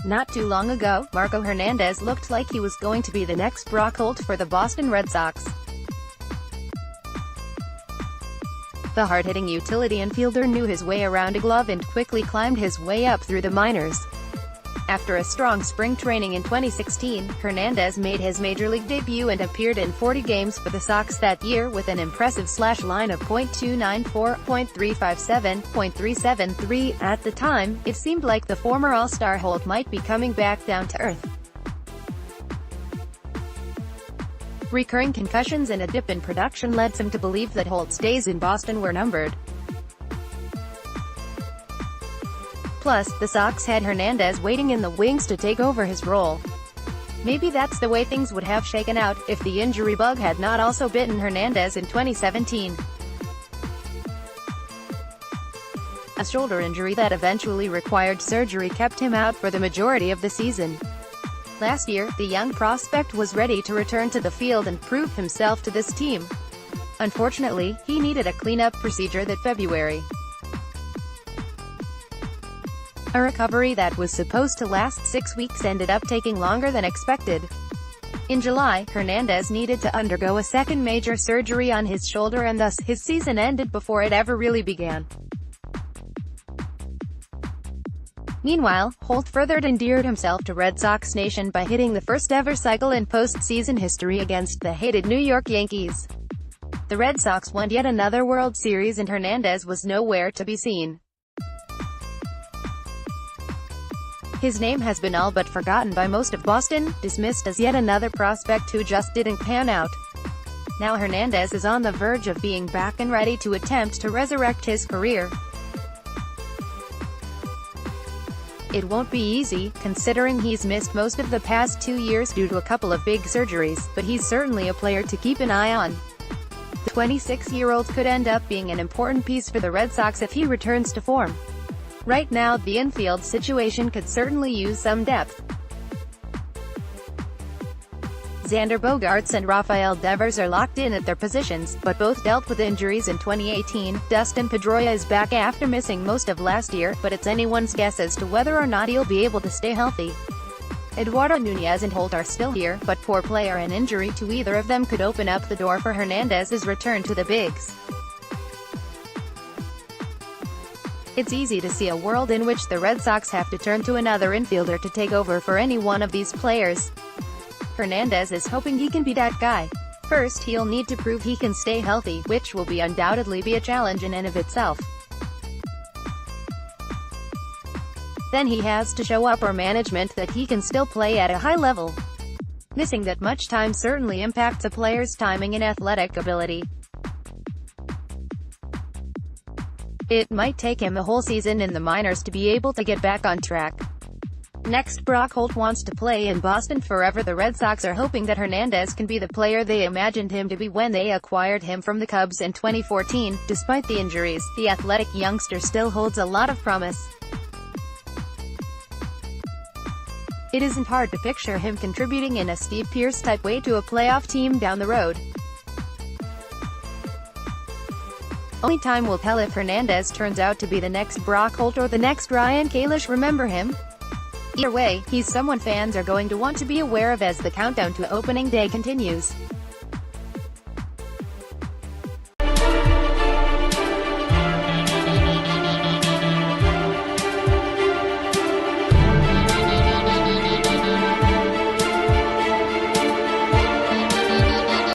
Not too long ago, Marco Hernandez looked like he was going to be the next Brock Holt for the Boston Red Sox. The hard-hitting utility infielder knew his way around a glove and quickly climbed his way up through the minors. After a strong spring training in 2016, Hernandez made his major league debut and appeared in 40 games for the Sox that year with an impressive slash line of .294, .357, .373. At the time, it seemed like the former All-Star Holt might be coming back down to earth. Recurring concussions and a dip in production led some to believe that Holt's days in Boston were numbered. Plus, the Sox had Hernandez waiting in the wings to take over his role. Maybe that's the way things would have shaken out, if the injury bug had not also bitten Hernandez in 2017. A shoulder injury that eventually required surgery kept him out for the majority of the season. Last year, the young prospect was ready to return to the field and prove himself to this team. Unfortunately, he needed a cleanup procedure that February. A recovery that was supposed to last 6 weeks ended up taking longer than expected. In July, Hernandez needed to undergo a second major surgery on his shoulder and thus, his season ended before it ever really began. Meanwhile, Holt further endeared himself to Red Sox Nation by hitting the first-ever cycle in postseason history against the hated New York Yankees. The Red Sox won yet another World Series and Hernandez was nowhere to be seen. His name has been all but forgotten by most of Boston, dismissed as yet another prospect who just didn't pan out. Now Hernandez is on the verge of being back and ready to attempt to resurrect his career. It won't be easy, considering he's missed most of the past 2 years due to a couple of big surgeries, but he's certainly a player to keep an eye on. The 26-year-old could end up being an important piece for the Red Sox if he returns to form. Right now, the infield situation could certainly use some depth. Xander Bogaerts and Rafael Devers are locked in at their positions, but both dealt with injuries in 2018. Dustin Pedroia is back after missing most of last year, but it's anyone's guess as to whether or not he'll be able to stay healthy. Eduardo Nunez and Holt are still here, but poor play or an injury to either of them could open up the door for Hernandez's return to the bigs. It's easy to see a world in which the Red Sox have to turn to another infielder to take over for any one of these players. Hernandez is hoping he can be that guy. First, he'll need to prove he can stay healthy, which will undoubtedly be a challenge in and of itself. Then he has to show up or management that he can still play at a high level. Missing that much time certainly impacts a player's timing and athletic ability. It might take him a whole season in the minors to be able to get back on track. Next, Brock Holt wants to play in Boston forever. The Red Sox are hoping that Hernandez can be the player they imagined him to be when they acquired him from the Cubs in 2014. Despite the injuries, the athletic youngster still holds a lot of promise. It isn't hard to picture him contributing in a Steve Pearce-type way to a playoff team down the road. Only time will tell if Hernandez turns out to be the next Brock Holt or the next Ryan Kalish. Remember him? Either way, he's someone fans are going to want to be aware of as the countdown to opening day continues.